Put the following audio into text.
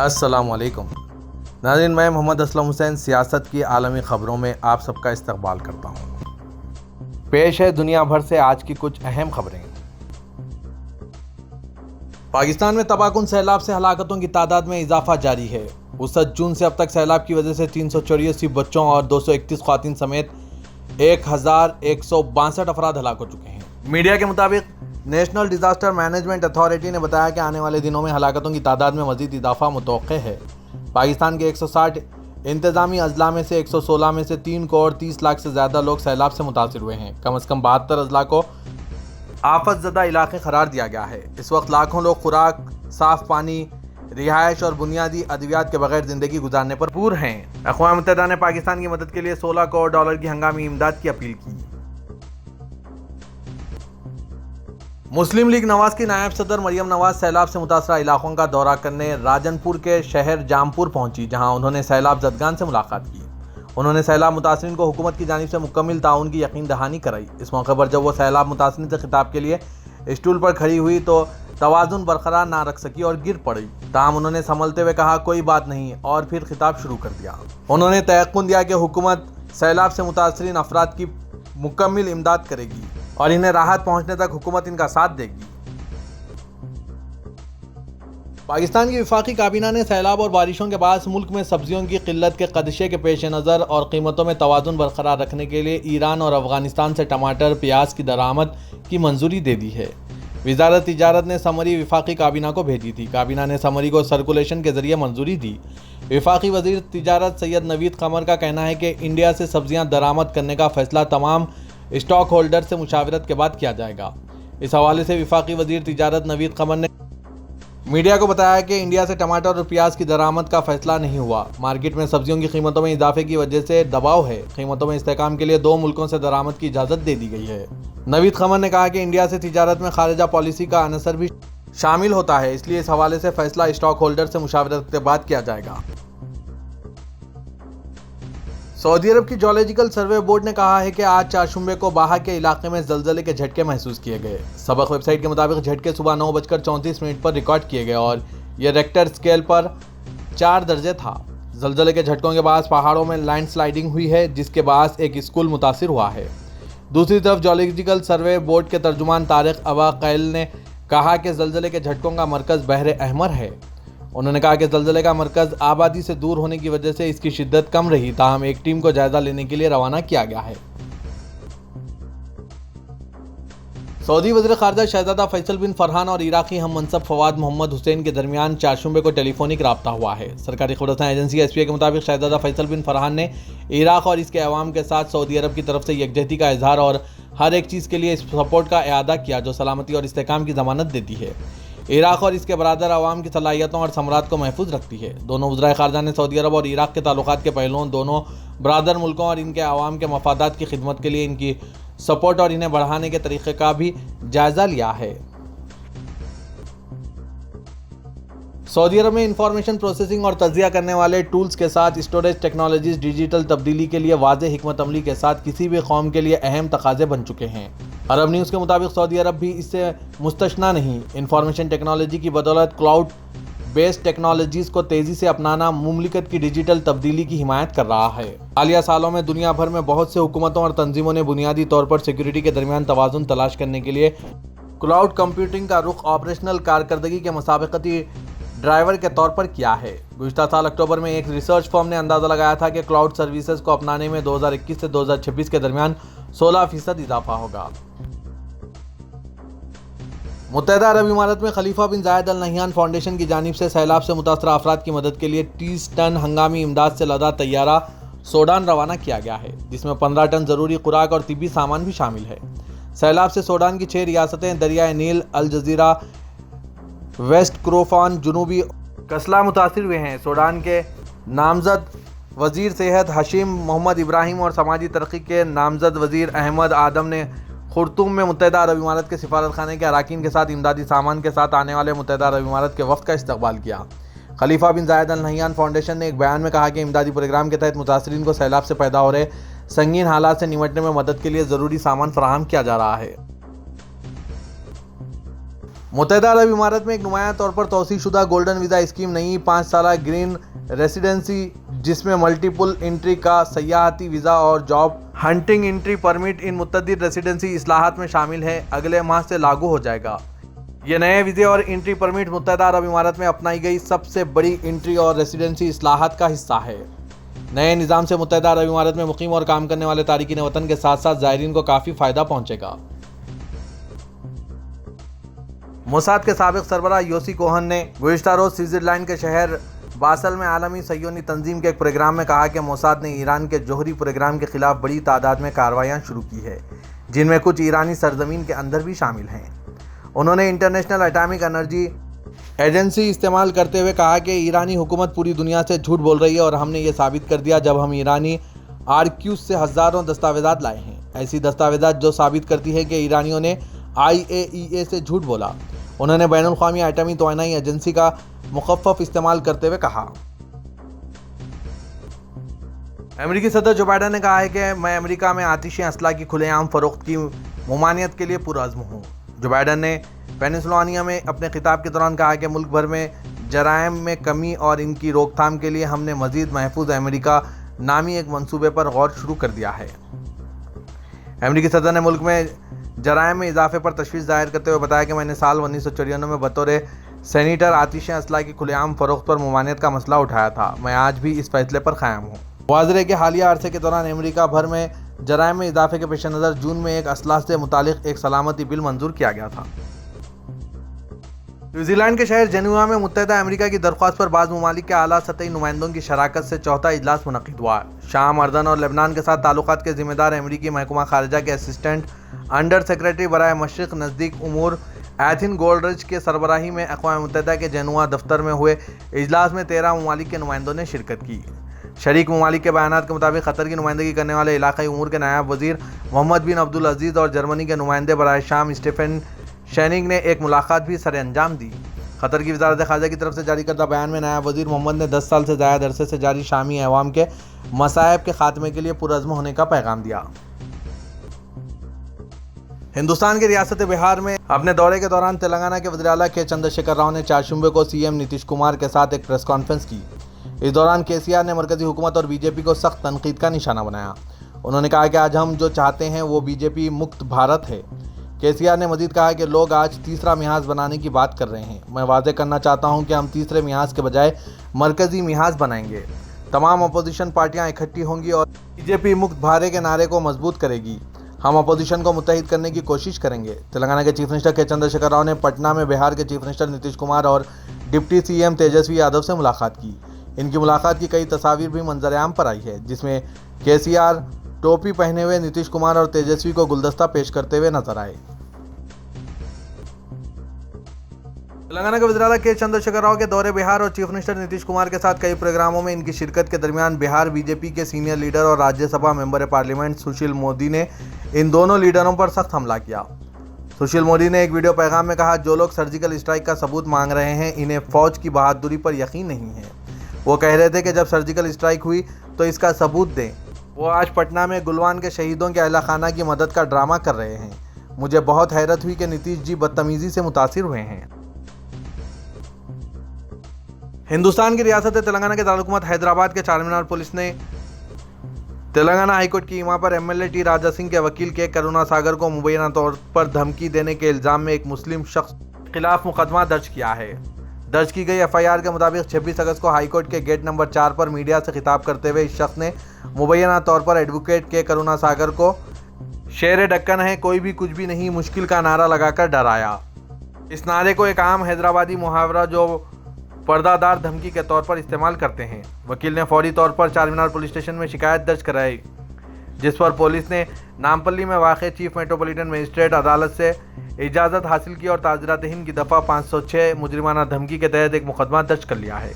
السلام علیکم ناظرین، میں محمد اسلم حسین سیاست کی عالمی خبروں میں آپ سب کا استقبال کرتا ہوں۔ پیش ہے دنیا بھر سے آج کی کچھ اہم خبریں۔ پاکستان میں تباہ کن سیلاب سے ہلاکتوں کی تعداد میں اضافہ جاری ہے۔ 29 جون سے اب تک سیلاب کی وجہ سے 384 بچوں اور 231 خواتین سمیت 1162 افراد ہلاک ہو چکے ہیں۔ میڈیا کے مطابق نیشنل ڈیزاسٹر مینجمنٹ اتھارٹی نے بتایا کہ آنے والے دنوں میں ہلاکتوں کی تعداد میں مزید اضافہ متوقع ہے۔ پاکستان کے 160 انتظامی اضلاع میں سے 116 میں سے 3 کروڑ 30 لاکھ سے زیادہ لوگ سیلاب سے متاثر ہوئے ہیں۔ کم از کم 72 اضلاع کو آفت زدہ علاقے قرار دیا گیا ہے۔ اس وقت لاکھوں لوگ خوراک، صاف پانی، رہائش اور بنیادی ادویات کے بغیر زندگی گزارنے پر مجبور ہیں۔ اقوام متحدہ نے پاکستان کی مدد کے لیے $16 کروڑ کی ہنگامی امداد کی اپیل کی۔ مسلم لیگ نواز کی نائب صدر مریم نواز سیلاب سے متاثرہ علاقوں کا دورہ کرنے راجن پور کے شہر جامپور پہنچی، جہاں انہوں نے سیلاب زدگان سے ملاقات کی۔ انہوں نے سیلاب متاثرین کو حکومت کی جانب سے مکمل تعاون کی یقین دہانی کرائی۔ اس موقع پر جب وہ سیلاب متاثرین سے خطاب کے لیے اسٹول پر کھڑی ہوئی تو توازن برقرار نہ رکھ سکی اور گر پڑی، تاہم انہوں نے سنبھلتے ہوئے کہا کوئی بات نہیں، اور پھر خطاب شروع کر دیا۔ انہوں نے تیقن دیا کہ حکومت سیلاب سے متاثرین افراد کی مکمل امداد کرے گی اور انہیں راحت پہنچنے تک حکومت ان کا ساتھ دے گی۔ پاکستان کی وفاقی کابینہ نے سیلاب اور بارشوں کے باعث ملک میں سبزیوں کی قلت کے خدشے کے پیش نظر اور قیمتوں میں توازن برقرار رکھنے کے لیے ایران اور افغانستان سے ٹماٹر، پیاز کی درآمد کی منظوری دے دی ہے۔ وزارت تجارت نے سمری وفاقی کابینہ کو بھیجی تھی۔ کابینہ نے سمری کو سرکولیشن کے ذریعے منظوری دی۔ وفاقی وزیر تجارت سید نوید قمر کا کہنا ہے کہ انڈیا سے سبزیاں درآمد کرنے کا فیصلہ تمام اسٹاک ہولڈر سے مشاورت کے بعد کیا جائے گا۔ اس حوالے سے وفاقی وزیر تجارت نوید قمر نے میڈیا کو بتایا کہ انڈیا سے ٹماٹر اور پیاز کی درآمد کا فیصلہ نہیں ہوا۔ مارکیٹ میں سبزیوں کی قیمتوں میں اضافے کی وجہ سے دباؤ ہے۔ قیمتوں میں استحکام کے لیے 2 ملکوں سے درآمد کی اجازت دے دی گئی ہے۔ نوید قمر نے کہا کہ انڈیا سے تجارت میں خارجہ پالیسی کا عنصر بھی شامل ہوتا ہے، اس لیے اس حوالے سے فیصلہ اسٹاک ہولڈر سے مشاورت کے بعد کیا جائے گا۔ سعودی عرب کی جیولوجیکل سروے بورڈ نے کہا ہے کہ آج چہارشنبے کو باہا کے علاقے میں زلزلے کے جھٹکے محسوس کیے گئے۔ سبق ویب سائٹ کے مطابق جھٹکے صبح 9:34 پر ریکارڈ کیے گئے اور یہ ریکٹر اسکیل پر 4 درجے تھا۔ زلزلے کے جھٹکوں کے باعث پہاڑوں میں لینڈ سلائڈنگ ہوئی ہے، جس کے باعث ایک اسکول متاثر ہوا ہے۔ دوسری طرف جیولوجیکل سروے بورڈ کے ترجمان طارق ابا قیل نے کہا کہ زلزلے کے جھٹکوں کا مرکز بحر احمر ہے۔ انہوں نے کہا کہ زلزلے کا مرکز آبادی سے دور ہونے کی وجہ سے اس کی شدت کم رہی، تاہم ایک ٹیم کو جائزہ لینے کے لیے روانہ کیا گیا ہے۔ سعودی وزیر خارجہ شہزادہ فیصل بن فرحان اور عراقی ہم منصب فواد محمد حسین کے درمیان چہارشنبے کو ٹیلی فونک رابطہ ہوا ہے۔ سرکاری خبر رساں ایجنسی ایس پی اے کے مطابق شہزادہ فیصل بن فرحان نے عراق اور اس کے عوام کے ساتھ سعودی عرب کی طرف سے یکجہتی کا اظہار اور ہر ایک چیز کے لیے سپورٹ کا اعادہ کیا جو سلامتی اور استحکام کی ضمانت دیتی ہے، عراق اور اس کے برادر عوام کی صلاحیتوں اور ثمرات کو محفوظ رکھتی ہے۔ دونوں وزرائے خارجہ نے سعودی عرب اور عراق کے تعلقات کے پہلوؤں، دونوں برادر ملکوں اور ان کے عوام کے مفادات کی خدمت کے لیے ان کی سپورٹ اور انہیں بڑھانے کے طریقہ کا بھی جائزہ لیا ہے۔ سعودی عرب میں انفارمیشن پروسیسنگ اور تجزیہ کرنے والے ٹولز کے ساتھ اسٹوریج ٹیکنالوجیز ڈیجیٹل تبدیلی کے لیے واضح حکمت عملی کے ساتھ کسی بھی قوم کے لیے اہم تقاضے بن چکے ہیں۔ عرب نیوز کے مطابق سعودی عرب بھی اس سے مستثنیٰ نہیں۔ انفارمیشن ٹیکنالوجی کی بدولت کلاؤڈ بیسڈ ٹیکنالوجیز کو تیزی سے اپنانا مملکت کی ڈیجیٹل تبدیلی کی حمایت کر رہا ہے۔ حالیہ سالوں میں دنیا بھر میں بہت سے حکومتوں اور تنظیموں نے بنیادی طور پر سیکیورٹی کے درمیان توازن تلاش کرنے کے لیے کلاؤڈ کمپیوٹنگ کا رخ آپریشنل کارکردگی کے مسابقتی ڈرائیور کے طور پر کیا ہے۔ گزشتہ سال اکتوبر میں ایک ریسرچ فرم نے اندازہ لگایا تھا کہ کلاؤڈ سروسز کو اپنانے میں 2021 سے 2026 کے درمیان 16% اضافہ ہوگا۔ متحدہ عرب امارات میں خلیفہ بن زائد ال نہیان فاؤنڈیشن کی جانب سے سیلاب سے متاثرہ افراد کی مدد کے لیے 30 ٹن ہنگامی امداد سے لدا طیارہ سوڈان روانہ کیا گیا ہے، جس میں 15 ٹن ضروری خوراک اور طبی سامان بھی شامل ہے۔ سیلاب سے سوڈان کی 6 ریاستیں دریائے نیل، الجزیرہ، ویسٹ کروفان، جنوبی کسلا متاثر ہوئے ہیں۔ سوڈان کے نامزد وزیر صحت حشیم محمد ابراہیم اور سماجی ترقی کے نامزد وزیر احمد آدم نے خرطوم میں متحدہ عرب امارات کے سفارت خانے کے اراکین کے ساتھ امدادی سامان کے ساتھ آنے والے متحدہ عرب امارات کے وفد کا استقبال کیا۔ خلیفہ بن زائد ال نہیان فاؤنڈیشن نے ایک بیان میں کہا کہ امدادی پروگرام کے تحت متاثرین کو سیلاب سے پیدا ہو رہے سنگین حالات سے نمٹنے میں مدد کے لیے ضروری سامان فراہم کیا جا رہا ہے۔ متحدہ عرب امارات میں ایک نمایاں طور پر توسیع شدہ گولڈن ویزا اسکیم نئی 5 سالہ گرین ریسیڈنسی جس میں ملٹیپل انٹری کا سیاحتی ویزا اور جاب ہنٹنگ انٹری پرمٹ ان متعدد ریسیڈنسی اصلاحات میں شامل ہے اگلے ماہ سے لاگو ہو جائے گا۔ یہ نئے ویزے اور انٹری پرمٹ متحدہ عرب امارات میں اپنائی گئی سب سے بڑی انٹری اور ریسیڈنسی اصلاحات کا حصہ ہے۔ نئے نظام سے متحدہ عرب امارات میں مقیم اور کام کرنے والے تارکین وطن کے ساتھ ساتھ زائرین کو کافی فائدہ پہنچے گا۔ موساد کے سابق سربراہ یوسی کوہن نے گزشتہ روز سوئٹزرلینڈ کے شہر باسل میں عالمی صہیونی تنظیم کے ایک پروگرام میں کہا کہ موساد نے ایران کے جوہری پروگرام کے خلاف بڑی تعداد میں کارروائیاں شروع کی ہے، جن میں کچھ ایرانی سرزمین کے اندر بھی شامل ہیں۔ انہوں نے انٹرنیشنل ایٹامک انرجی ایجنسی استعمال کرتے ہوئے کہا کہ ایرانی حکومت پوری دنیا سے جھوٹ بول رہی ہے اور ہم نے یہ ثابت کر دیا جب ہم ایرانی آرکیوز سے ہزاروں دستاویزات لائے ہیں، ایسی دستاویزات جو ثابت کرتی ہے کہ ایرانیوں نے IAEA سے جھوٹ بولا۔ انہوں نے بین الاقوامی ایٹمی توانائی ایجنسی کا مخفف استعمال کرتے ہوئے کہا۔ امریکی صدر جو بائیڈن نے کہا ہے کہ میں امریکہ میں آتشی اسلحہ کی کھلے عام فروخت کی ممانعت کے لیے پرعزم ہوں۔ جو بائیڈن نے پینسلوانیا میں اپنے خطاب کے دوران کہا کہ ملک بھر میں جرائم میں کمی اور ان کی روک تھام کے لیے ہم نے مزید محفوظ امریکہ نامی ایک منصوبے پر غور شروع کر دیا ہے۔ امریکی صدر نے ملک میں جرائم میں اضافے پر تشویش ظاہر کرتے ہوئے بتایا کہ میں نے سال 1994 میں بطور سینیٹر آتشی اسلحہ کی کھلے عام فروخت پر ممانعت کا مسئلہ اٹھایا تھا۔ میں آج بھی اس فیصلے پر قائم ہوں۔ واضح ہے کہ حالیہ عرصے کے دوران امریکہ بھر میں جرائم میں اضافے کے پیش نظر جون میں ایک اسلحہ سے متعلق ایک سلامتی بل منظور کیا گیا تھا۔ نیوزی لینڈ کے شہر جنیوا میں متحدہ امریکہ کی درخواست پر بعض ممالک کے اعلیٰ سطحی نمائندوں کی شراکت سے چوتھا اجلاس منعقد ہوا۔ شام، اردن اور لبنان کے ساتھ تعلقات کے ذمہ دار امریکی محکمہ خارجہ کے اسسٹنٹ انڈر سیکرٹری برائے مشرق نزدیک امور ایتھن گولڈرچ کے سربراہی میں اقوام متحدہ کے جنیوا دفتر میں ہوئے اجلاس میں 13 ممالک کے نمائندوں نے شرکت کی۔ شریک ممالک کے بیانات کے مطابق قطر کی نمائندگی کرنے والے علاقائی امور کے نائب وزیر محمد بن عبدالعزیز اور جرمنی کے نمائندے برائے شام اسٹیفن شیننگ نے ایک ملاقات بھی سر انجام دی۔ قطر کی وزارت خارجہ کی طرف سے جاری کردہ بیان میں نائب وزیر محمد نے 10 سال سے زائد عرصے سے جاری شامی عوام کے مصائب کے خاتمے کے لیے پرعزم ہونے کا پیغام دیا۔ ہندوستان کی ریاست بہار میں اپنے دورے کے دوران تلنگانہ کے وزیر اعلیٰ کے چندرشیکھر راؤ نے چارشنبے کو CM نتیش کمار کے ساتھ ایک پریس کانفرنس کی۔ اس دوران KCR نے مرکزی حکومت اور BJP کو سخت تنقید کا نشانہ بنایا۔ انہوں نے کہا کہ آج ہم جو چاہتے ہیں وہ BJP مکت بھارت ہے۔ KCR نے مزید کہا کہ لوگ آج تیسرا محاذ بنانے کی بات کر رہے ہیں۔ میں واضح کرنا چاہتا ہوں کہ ہم تیسرے محاذ کے بجائے مرکزی محاذ بنائیں گے۔ تمام اپوزیشن پارٹیاں اکٹھی ہوں گی اور BJP مکت بھارت کے نعرے کو مضبوط کرے گی۔ ہم اپوزیشن کو متحد کرنے کی کوشش کریں گے۔ تلنگانہ کے چیف منسٹر کے چندرشیکھر راؤ نے پٹنہ میں بہار کے چیف منسٹر نتیش کمار اور ڈپٹی CM تیجسوی یادو سے ملاقات کی۔ ان کی ملاقات کی کئی تصاویر بھی منظر عام پر آئی ہے، جس میں KCR ٹوپی پہنے ہوئے نتیش کمار اور تیجسوی کو گلدستہ پیش کرتے ہوئے نظر آئے۔ تلنگانہ کے وزیر اعلیٰ کے چندرشیکھر راؤ کے دورے بہار اور چیف منسٹر نتیش کمار کے ساتھ کئی پروگراموں میں ان کی شرکت کے درمیان بہار BJP کے سینئر لیڈر اور راجیہ سبھا ممبر پارلیمنٹ سشیل مودی نے ان دونوں لیڈروں پر سخت حملہ کیا۔ سشیل مودی نے ایک ویڈیو پیغام میں کہا، جو لوگ سرجیکل اسٹرائک کا ثبوت مانگ رہے ہیں انہیں فوج کی بہادری پر یقین نہیں ہے۔ وہ کہہ رہے تھے کہ جب سرجیکل اسٹرائک ہوئی تو اس کا ثبوت دیں۔ وہ آج پٹنہ میں گلوان کے شہیدوں کے اہلِ خانہ کی مدد کا ڈرامہ کر رہے ہیں۔ مجھے بہت حیرت ہوئی کہ نتیش جی بدتمیزی سے متاثر ہوئے ہیں۔ ہندوستان کی ریاست تلنگانہ کے دارالحکومت حیدرآباد کے چار مینار پولیس نے تلنگانہ ہائی کورٹ کی ایما پر MLA ٹی راجا سنگھ کے وکیل کے کرونا ساگر کو مبینہ طور پر دھمکی دینے کے الزام میں ایک مسلم شخص کے خلاف مقدمہ درج کیا ہے۔ درج کی گئی FIR کے مطابق 26 اگست کو ہائی کورٹ کے گیٹ نمبر 4 پر میڈیا سے خطاب کرتے ہوئے اس شخص نے مبینہ طور پر ایڈوکیٹ کے کرونا ساگر کو شیر ڈکن ہے، کوئی بھی کچھ بھی نہیں مشکل کا نعرہ لگا کر ڈرایا۔ اس نعرے کو ایک عام حیدرآبادی محاورہ جو پردہ دار دھمکی کے طور پر استعمال کرتے ہیں۔ وکیل نے فوری طور پر چار مینار پولیس اسٹیشن میں شکایت درج کرائی، جس پر پولیس نے نامپلی میں واقع چیف میٹروپولیٹن مجسٹریٹ عدالت سے اجازت حاصل کی اور تعزیرات ہند کی دفعہ 506 مجرمانہ دھمکی کے تحت ایک مقدمہ درج کر لیا ہے۔